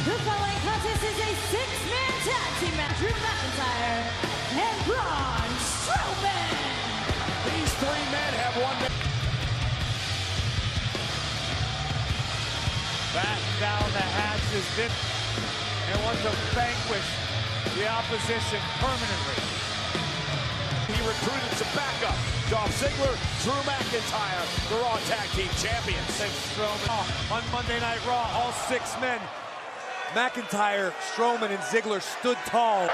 The following contest is a six-man tag team match. Drew McIntyre and Braun Strowman. These three men have won. Back down the hatch is Vip and wants to vanquish the opposition permanently. He recruited some backup. Dolph Ziggler, Drew McIntyre, the Raw Tag Team Champions. And Strowman on Monday Night Raw, all six men. McIntyre, Strowman, and Ziggler stood tall.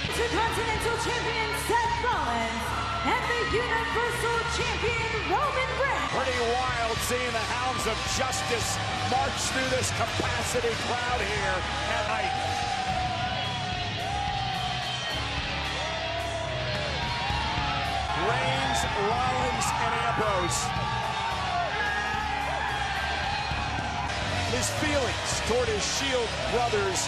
Intercontinental Champion Seth Rollins and the Universal Champion Roman Reigns. Pretty wild seeing the hounds of justice march through this capacity crowd here at night. Reigns, Rollins, and Ambrose. His feelings toward his Shield brothers,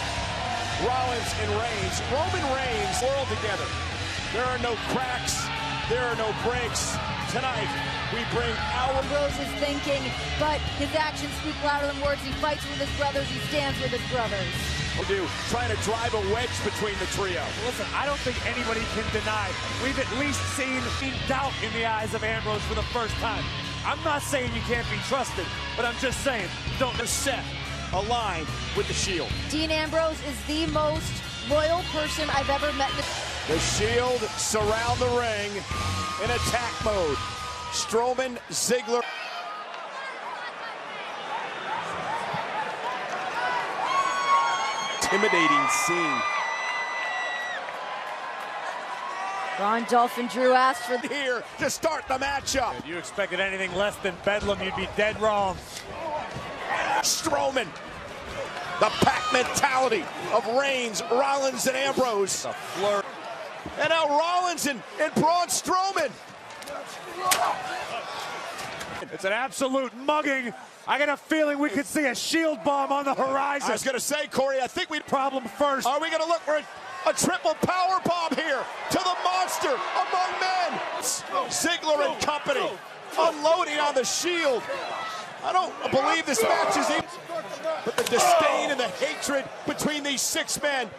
Rollins and Reigns. Roman Reigns world together. There are no cracks. There are no breaks. Tonight, we bring our... Ambrose is thinking, but his actions speak louder than words. He fights with his brothers. He stands with his brothers. Trying to drive a wedge between the trio. Listen, I don't think anybody can deny. We've at least seen doubt in the eyes of Ambrose for the first time. I'm not saying you can't be trusted, but I'm just saying, don't set aligned with the Shield. Dean Ambrose is the most loyal person I've ever met. The Shield surround the ring in attack mode. Strowman, Ziggler. Intimidating scene. Braun, Dolph, and Drew asked for here to start the matchup. If you expected anything less than Bedlam, you'd be dead wrong. Strowman, the pack mentality of Reigns, Rollins, and Ambrose. A flirt. And now Rollins and Braun Strowman. It's an absolute mugging. I got a feeling we could see a Shield bomb on the horizon. I was going to say, Corey, I think we'd problem first. Are we going to look for a triple power bomb here to the monster among men? Ziggler and company unloading on the Shield. I don't believe this match is even, but the disdain and the hatred between these six men.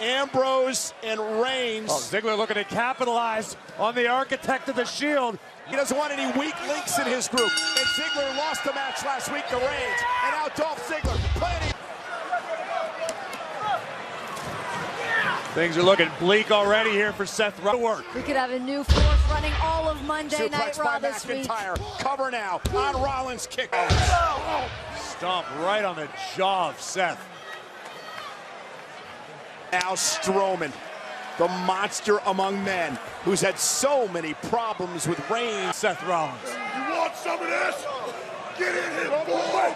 Ambrose and Reigns. Oh, Ziggler looking to capitalize on the architect of the Shield. He doesn't want any weak links in his group. And Ziggler lost the match last week to Reigns. And now Dolph Ziggler planning. Things are looking bleak already here for Seth Rollins. We could have a new force running all of Monday Night Raw this week. Cover now on Rollins kick. Stomp right on the jaw of Seth. Now Strowman, the monster among men, who's had so many problems with Reigns. Seth Rollins. You want some of this? Get in here, boy!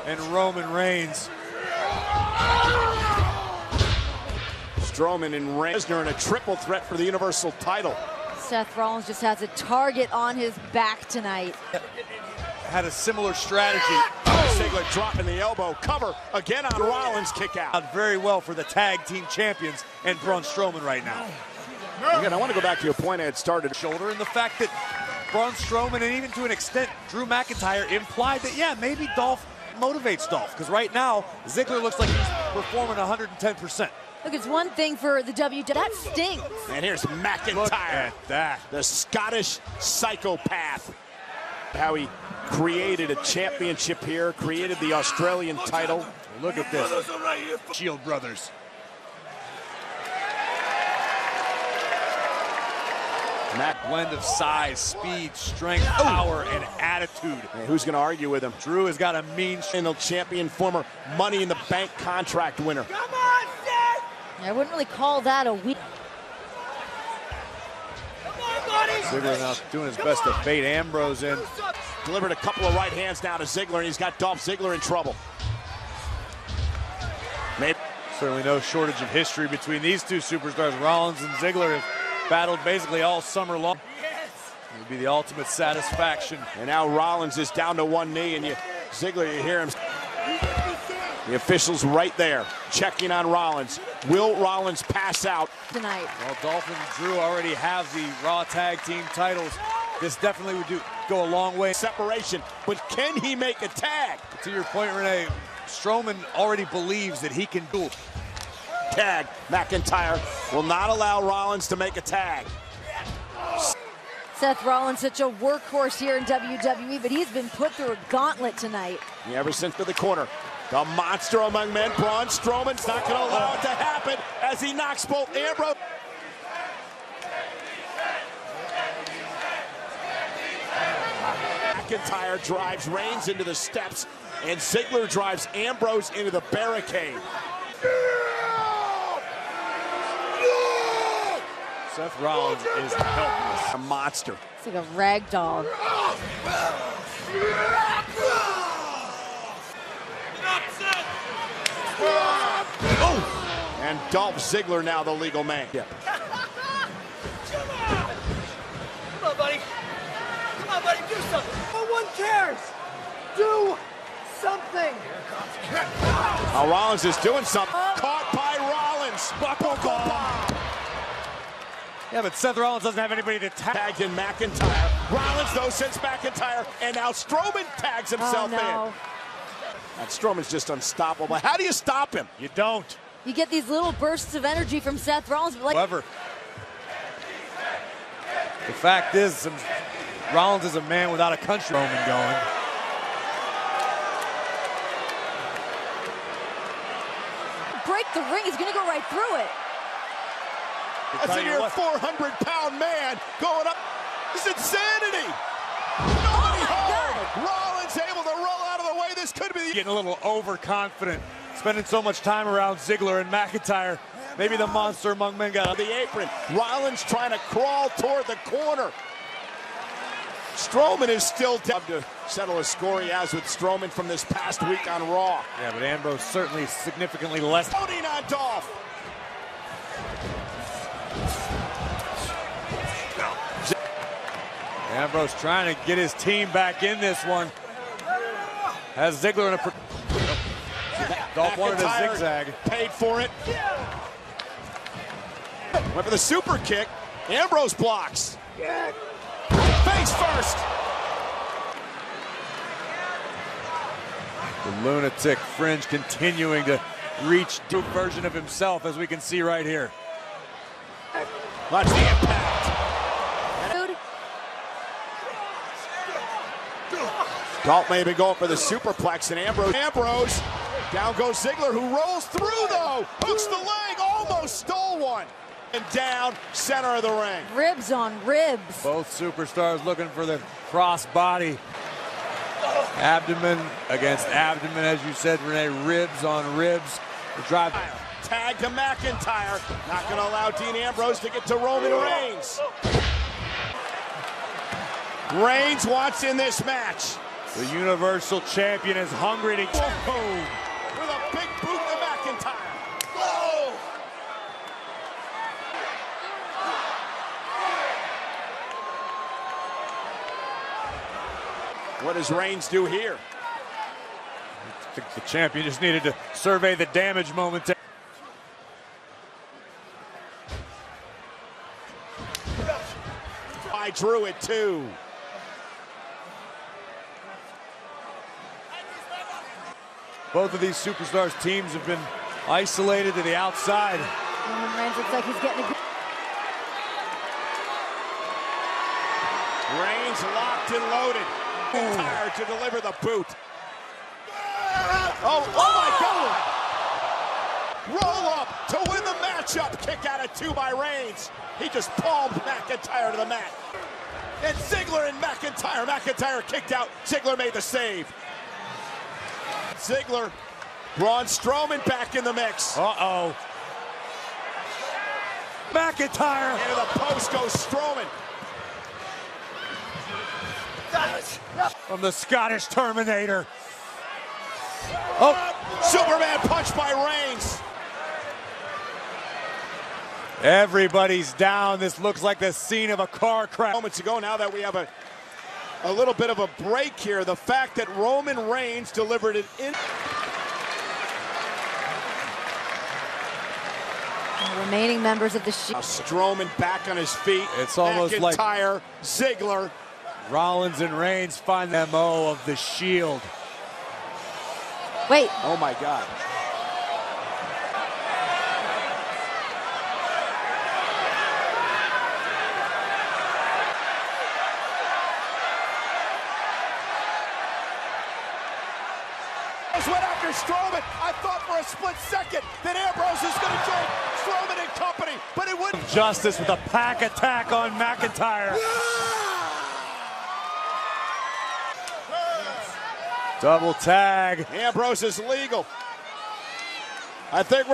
And Roman Reigns. Strowman and Reigns are in a triple threat for the Universal title. Seth Rollins just has a target on his back tonight. Had a similar strategy. Ziggler dropping the elbow. Cover again on Rollins kick out. Very well for the tag team champions and Braun Strowman right now. Again, I want to go back to your point I had started. Shoulder, and the fact that Braun Strowman and even to an extent Drew McIntyre implied that, yeah, maybe Dolph motivates Dolph. Because right now, Ziggler looks like he's performing 110%. Look, it's one thing for the WWE. That stinks. And here's McIntyre. Look at that. The Scottish psychopath. How he created a championship here, created the Australian title. Look at this. Shield brothers. That blend of size, speed, strength, power, and attitude. And who's going to argue with him? Drew has got a mean champion, former Money in the Bank contract winner. Come on, Seth! I wouldn't really call that a weak. Ziggler now doing his best to bait Ambrose in. Delivered a couple of right hands now to Ziggler, and he's got Dolph Ziggler in trouble. Maybe. Certainly no shortage of history between these two superstars. Rollins and Ziggler have battled basically all summer long. be the ultimate satisfaction. And now Rollins is down to one knee, and Ziggler, you hear him. The officials right there, checking on Rollins. Will Rollins pass out tonight? Well, Dolph and Drew already have the Raw Tag Team titles. This definitely would go a long way. Separation, but can he make a tag? To your point, Renee, Strowman already believes that he can do. Tag. McIntyre will not allow Rollins to make a tag. Seth Rollins, such a workhorse here in WWE, but he's been put through a gauntlet tonight. Ever since to the corner. The monster among men, Braun Strowman's not going to allow it to happen as he knocks both Ambrose. McIntyre drives Reigns into the steps, and Ziggler drives Ambrose into the barricade. Seth Rollins is helpless. A monster. It's like a rag doll. Oh! And Dolph Ziggler now the legal man. Yeah. Come on, buddy. Come on, buddy, do something. No one cares. Do something. Now Rollins is doing something. Caught by Rollins. Buckle bomb. Yeah, but Seth Rollins doesn't have anybody to tag. Tagged in McIntyre. Rollins, though, sends McIntyre, and now Strowman tags himself in. And Strowman's just unstoppable. How do you stop him? You don't. You get these little bursts of energy from Seth Rollins. But However, the fact is, Rollins is a man without a country. Roman going. break the ring, he's going to go right through it. That's a near 400-pound man going up. This is insanity. Nobody home. Rollins able to roll out of the way. This could be getting a little overconfident, spending so much time around Ziggler and McIntyre. Maybe the monster among men got on the apron. Rollins trying to crawl toward the corner. Strowman is still down to settle a score he has with Strowman from this past week on Raw. Yeah, but Ambrose certainly significantly less. Loading on Dolph. Ambrose trying to get his team back in this one. Has Ziggler in a... Dolph wanted a zigzag. Paid for it. Went for the super kick. Ambrose blocks. Face first. The lunatic Fringe continuing to reach a version of himself, as we can see right here. Watch the impact. Dolph may be going for the superplex, and Ambrose. Down goes Ziggler, who rolls through, though. Hooks the leg, almost stole one. And down, center of the ring. Ribs on ribs. Both superstars looking for the cross body. Abdomen against abdomen, as you said, Renee. Ribs on ribs. The drive. Tag to McIntyre. Not going to allow Dean Ambrose to get to Roman Reigns. Reigns wants in this match. The Universal Champion is hungry to... Whoa. With a big boot to McIntyre. Whoa. What does Reigns do here? I think the champion just needed to survey the damage momentarily. I drew it too. Both of these superstars' teams have been isolated to the outside. Roman Reigns looks like he's getting a... Reigns locked and loaded. Tired to deliver the boot. Oh my God! Roll up to win the matchup. Kick out at 2 by Reigns. He just palmed McIntyre to the mat. And Ziggler and McIntyre. McIntyre kicked out. Ziggler made the save. Ziggler, Braun Strowman back in the mix. Uh-oh. McIntyre. Into the post goes Strowman. From the Scottish Terminator. Oh, Superman punch by Reigns. Everybody's down. This looks like the scene of a car crash. Moments ago, now that we have a little bit of a break here, the fact that Roman Reigns delivered it in. The remaining members of the Shield. Strowman back on his feet. It's almost like McIntyre, Ziggler. Rollins and Reigns find the MO of the Shield. Wait. Oh my God. Went after Strowman. I thought for a split second that Ambrose is going to join Strowman and company, but it wouldn't. Justice with a pack attack on McIntyre. Double tag. Ambrose is legal. I think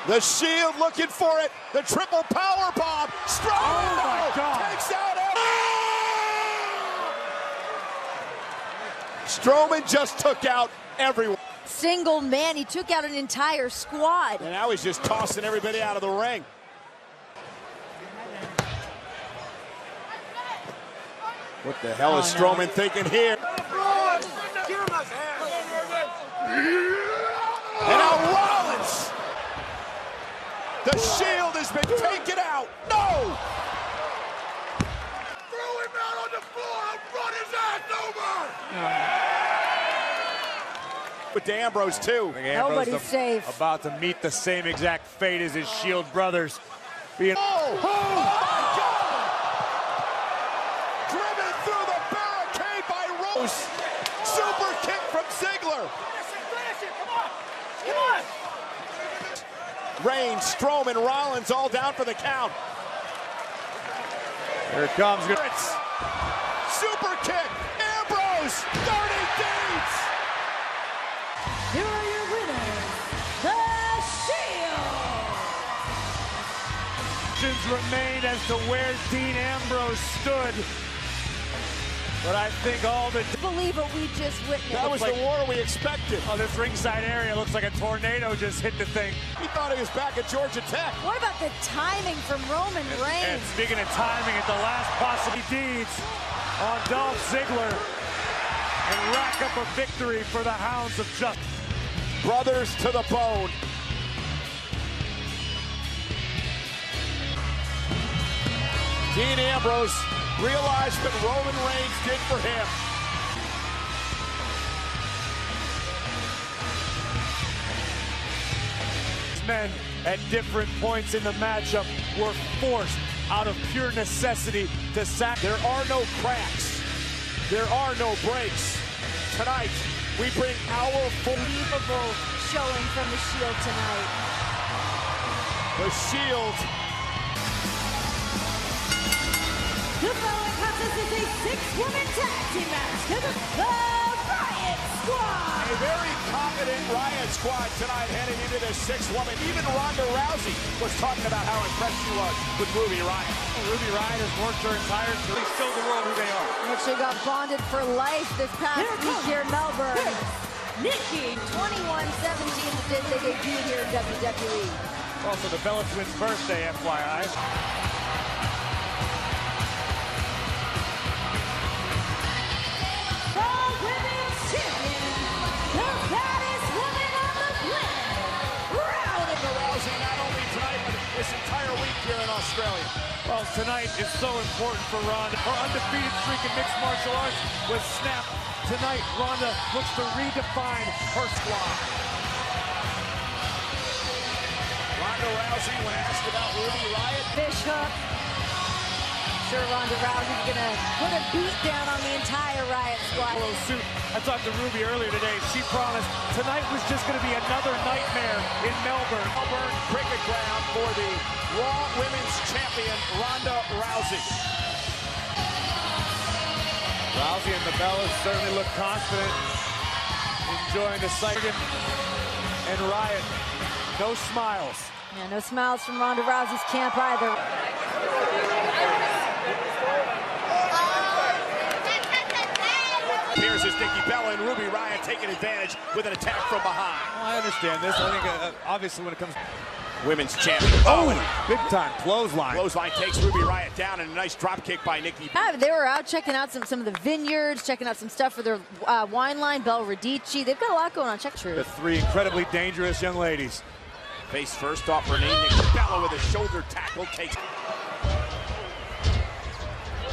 the Shield looking for it. The triple power bomb. Strowman takes out Strowman just took out everyone. Single man, he took out an entire squad. And now he's just tossing everybody out of the ring. What the hell is Strowman thinking here? And now Rollins. The Shield has been taken out. No! Throw him out on the floor and run his ass over! With Ambrose too. Nobody's safe. About to meet the same exact fate as his Shield brothers. Being oh my God! Driven through the barricade by Rose. Super kick from Ziggler. Come on! Reigns, Strowman, Rollins all down for the count. Here it comes. Super kick. Ambrose. Dirty deeds. Here are your winners, the Shield! Questions remained as to where Dean Ambrose stood. But I think all the... Believe what we just witnessed. That was the war we expected. Oh, this ringside area looks like a tornado just hit the thing. He thought he was back at Georgia Tech. What about the timing from Roman Reigns? And speaking of timing, at the last possible deeds on Dolph Ziggler and rack up a victory for the Hounds of Justice. Brothers to the bone. Dean Ambrose realized what Roman Reigns did for him. Men at different points in the matchup were forced out of pure necessity to sack. There are no cracks. There are no breaks. Tonight, we bring our Unbelievable showing from the Shield tonight. The Shield. The following contest is a 6-woman tag team match to the Riot Squad. A very confident Riot Squad tonight heading into the 6-woman. Even Ronda Rousey was talking about how impressed she was with Ruby Riott. Well, Ruby Riott has worked her entire career. They showed the world who they are. Actually got bonded for life this past week here in Melbourne. Nikki. 21-17 the day they debuted here in WWE. Also the Bella Twins' birthday, FYI. The women's champion, the baddest woman on the planet, Ronda Rousey, not only tonight, but this entire week here in Australia. Well, tonight is so important for Ronda. Her undefeated streak in mixed martial arts was snapped. Tonight, Ronda looks to redefine her squad. Ronda Rousey, when asked about Ruby Riott. Fish hook. Sure, Ronda Rousey's gonna put a beat down on the entire Riot Squad. Close suit. I talked to Ruby earlier today. She promised tonight was just going to be another nightmare in Melbourne. Melbourne cricket ground for the Raw Women's Champion, Ronda Rousey. Rousey and the Bellas certainly look confident, enjoying the sight. And Riott, no smiles. Yeah, no smiles from Ronda Rousey's camp either. Here's his Nikki Bella and Ruby Riott taking advantage with an attack from behind. Well, I understand this. I think obviously when it comes... women's champion. Oh, big time clothesline. Clothesline takes Ruby Riott down, and a nice drop kick by Nikki. They were out checking out some of the vineyards, checking out some stuff for their wine line, Belle Radici. They've got a lot going on. Check The Truth. three incredibly dangerous young ladies. Face first off Renee. Nikki Bella with a shoulder tackle takes.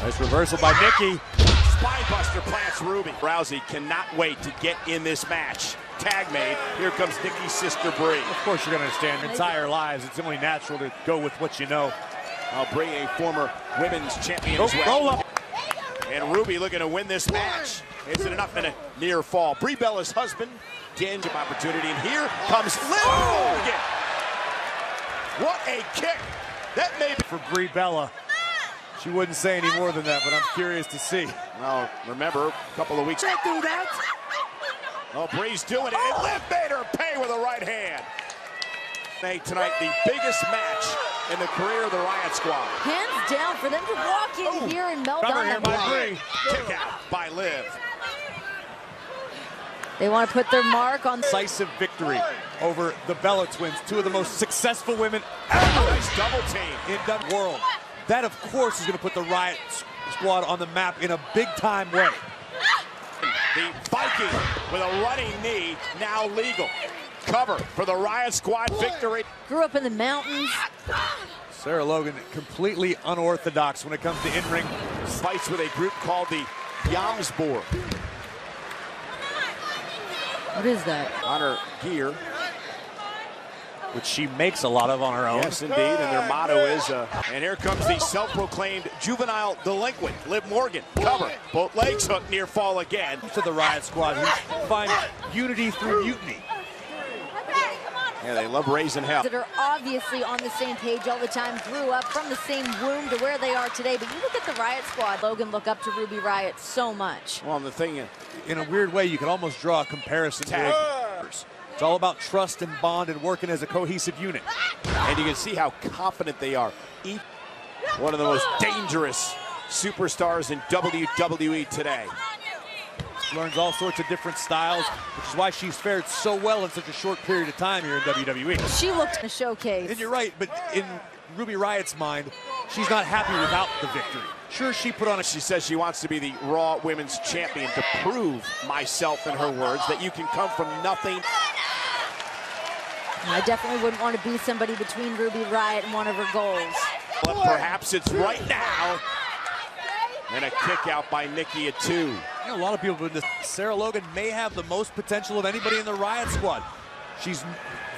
Nice reversal by Nikki. Spinebuster plants Ruby. Rousey cannot wait to get in this match. Tag made. Here comes Nikki's sister Brie. Of course, you're going to understand your entire lives. It's only natural to go with what you know. Brie, a former women's champion as well. Roll up. And Ruby looking to win this match. Is it enough in a near fall? Brie Bella's husband, danger opportunity, and here comes Liv Morgan. What a kick! That may be For Brie Bella. She wouldn't say any more than that, but I'm curious to see. Well, remember, a couple of weeks. Can't do that. Oh, Brie's doing it, and Liv made her pay with a right hand. Tonight, the biggest match in the career of the Riott Squad. Hands down for them to walk in here and melt Cover down here that by block. Brie. Kick out by Liv. They want to put their mark on. Decisive victory over the Bella twins, two of the most successful women Nice double team. in the world. That, of course, is going to put the Riott Squad on the map in a big-time way. The Viking with a running knee, now legal. Cover for the Riott Squad victory. Grew up in the mountains. Sarah Logan completely unorthodox when it comes to in-ring. Fights with a group called the Jomsborg. What is that? On her gear. Which she makes a lot of on her own. Yes, indeed, and their motto is, and here comes the self-proclaimed juvenile delinquent, Liv Morgan. Cover, both legs hooked, near fall again. To the Riott Squad, who find unity through mutiny. Yeah, they love raising hell. That are obviously on the same page all the time, grew up from the same womb to where they are today. But you look at the Riott Squad, Logan look up to Ruby Riott so much. Well, the thing is, In a weird way, you can almost draw a comparison Tag. to It's all about trust and bond and working as a cohesive unit. and you can see how confident they are. One of the most dangerous superstars in WWE today. Learns all sorts of different styles, which is why she's fared so well in such a short period of time here in WWE. She looked in a showcase. And you're right, but in Ruby Riott's mind, she's not happy without the victory. Sure, she put on a... She says she wants to be the Raw Women's Champion to prove myself, in her words, that you can come from nothing. I definitely wouldn't want to be somebody between Ruby Riott and one of her goals. But perhaps it's right now. And a kick out by Nikki at 2. You know, a lot of people, Sarah Logan may have the most potential of anybody in the Riott Squad. She's,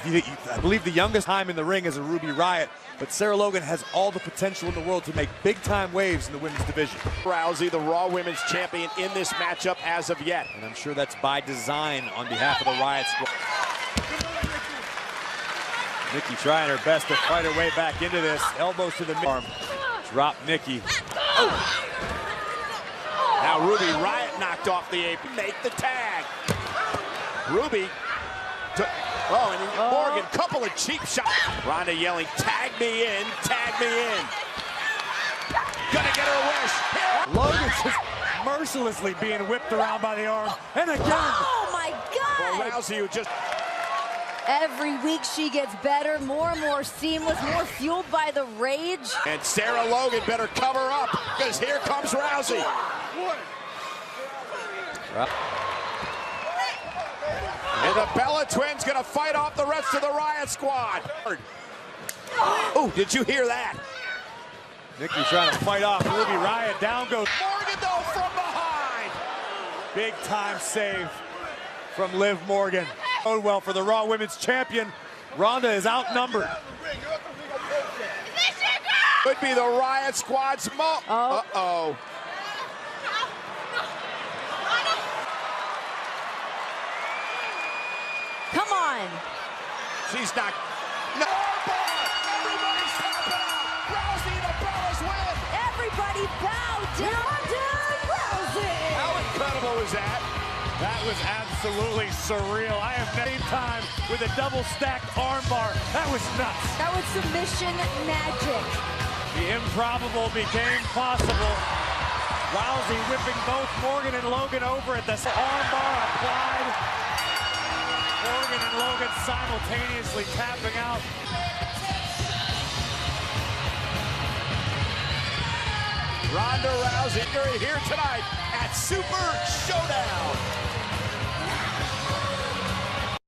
I believe, the youngest time in the ring as a Ruby Riott, but Sarah Logan has all the potential in the world to make big-time waves in the women's division. Rousey, the Raw Women's Champion in this matchup as of yet. And I'm sure that's by design on behalf of the Riott Squad. Nikki trying her best to fight her way back into this. Elbows to the arm. Drop Nikki. Oh. Now Ruby Riott knocked off the apron. Make the tag. Ruby. And Morgan, couple of cheap shots. Ronda yelling, tag me in, tag me in. Gonna get her wish. Logan's just mercilessly being whipped around by the arm. And again. Oh my God! Well, Rousey, who just... Every week she gets better, more and more seamless, more fueled by the rage. And Sarah Logan better cover up, because here comes Rousey. And the Bella twins gonna fight off the rest of the Riott Squad. Oh, did you hear that? Nikki trying to fight off Ruby Riott. Down goes Morgan, though, from behind. big time save from Liv Morgan. Going well for the Raw Women's Champion. Ronda is outnumbered. Could be the Riott Squad's Uh-oh. Come on. She's not... No. Everybody's tap out. Rousey and the Bellas win. Everybody bow down to Rousey. How incredible was that? That was absolutely surreal. I have many time with a double stacked armbar. That was nuts. That was submission magic. The improbable became possible. Rousey whipping both Morgan and Logan over at the armbar applied. Morgan and Logan simultaneously tapping out. Ronda Rousey here tonight at Super Showdown.